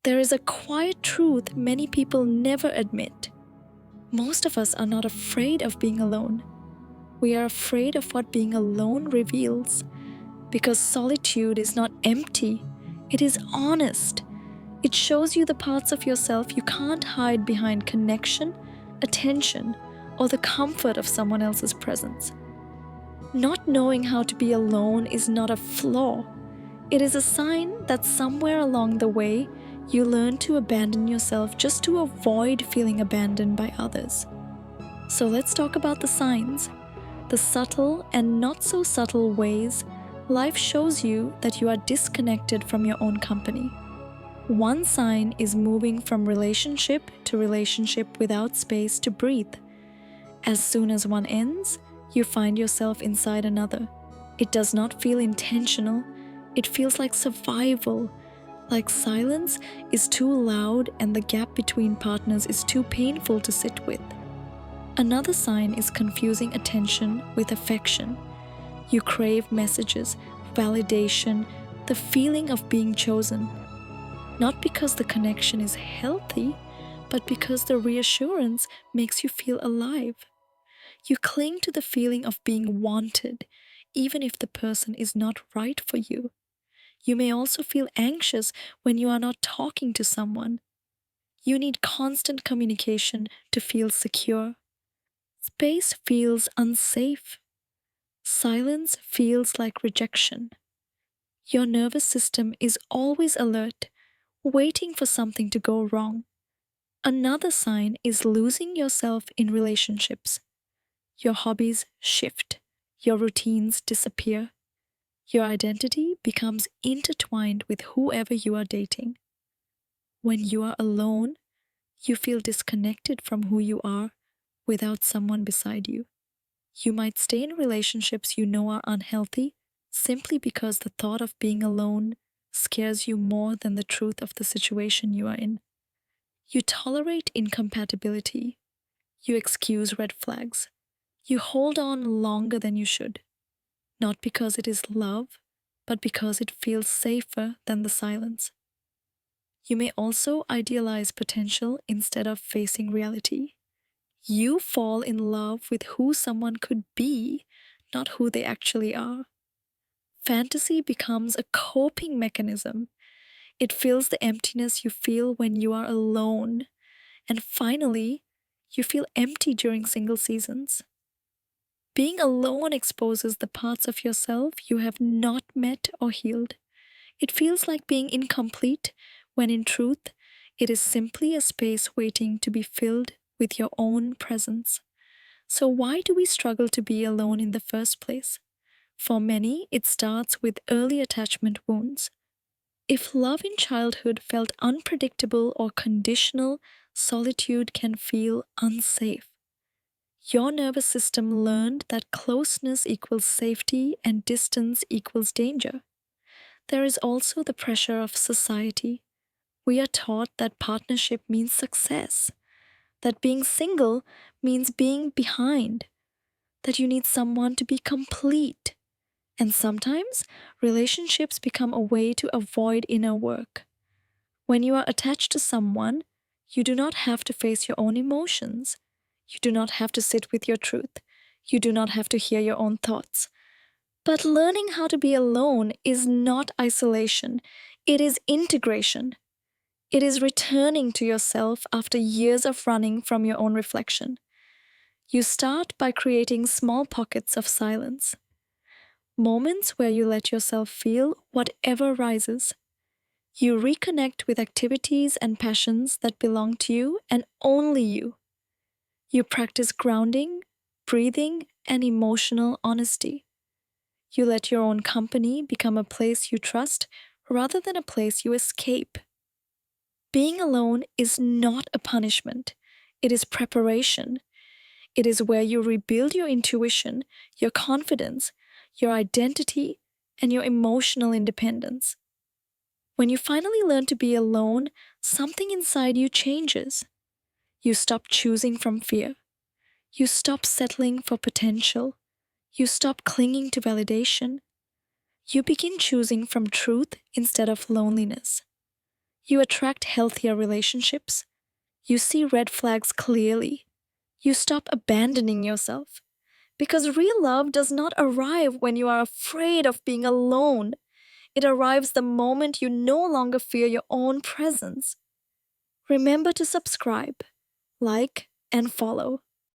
There is a quiet truth many people never admit. Most of us are not afraid of being alone. We are afraid of what being alone reveals. Because solitude is not empty, it is honest. It shows you the parts of yourself you can't hide behind connection, attention, or the comfort of someone else's presence. Not knowing how to be alone is not a flaw. It is a sign that somewhere along the way, you learn to abandon yourself just to avoid feeling abandoned by others. So let's talk about the signs, the subtle and not so subtle ways life shows you that you are disconnected from your own company. One sign is moving from relationship to relationship without space to breathe. As soon as one ends, you find yourself inside another. It does not feel intentional, it feels like survival, like silence is too loud and the gap between partners is too painful to sit with. Another sign is confusing attention with affection. You crave messages, validation, the feeling of being chosen. Not because the connection is healthy, but because the reassurance makes you feel alive. You cling to the feeling of being wanted, even if the person is not right for you. You may also feel anxious when you are not talking to someone. You need constant communication to feel secure. Space feels unsafe. Silence feels like rejection. Your nervous system is always alert, waiting for something to go wrong. Another sign is losing yourself in relationships. Your hobbies shift, your routines disappear. Your identity becomes intertwined with whoever you are dating. When you are alone, you feel disconnected from who you are without someone beside you. You might stay in relationships you know are unhealthy simply because the thought of being alone scares you more than the truth of the situation you are in. You tolerate incompatibility. You excuse red flags. You hold on longer than you should. Not because it is love, but because it feels safer than the silence. You may also idealize potential instead of facing reality. You fall in love with who someone could be, not who they actually are. Fantasy becomes a coping mechanism. It fills the emptiness you feel when you are alone. And finally, you feel empty during single seasons. Being alone exposes the parts of yourself you have not met or healed. It feels like being incomplete, when in truth, it is simply a space waiting to be filled with your own presence. So why do we struggle to be alone in the first place? For many, it starts with early attachment wounds. If love in childhood felt unpredictable or conditional, solitude can feel unsafe. Your nervous system learned that closeness equals safety and distance equals danger. There is also the pressure of society. We are taught that partnership means success, that being single means being behind, that you need someone to be complete. And sometimes, relationships become a way to avoid inner work. When you are attached to someone, you do not have to face your own emotions. You do not have to sit with your truth. You do not have to hear your own thoughts. But learning how to be alone is not isolation. It is integration. It is returning to yourself after years of running from your own reflection. You start by creating small pockets of silence. Moments where you let yourself feel whatever rises. You reconnect with activities and passions that belong to you and only you. You practice grounding, breathing, and emotional honesty. You let your own company become a place you trust rather than a place you escape. Being alone is not a punishment. It is preparation. It is where you rebuild your intuition, your confidence, your identity, and your emotional independence. When you finally learn to be alone, something inside you changes. You stop choosing from fear. You stop settling for potential. You stop clinging to validation. You begin choosing from truth instead of loneliness. You attract healthier relationships. You see red flags clearly. You stop abandoning yourself. Because real love does not arrive when you are afraid of being alone. It arrives the moment you no longer fear your own presence. Remember to subscribe, like, and follow.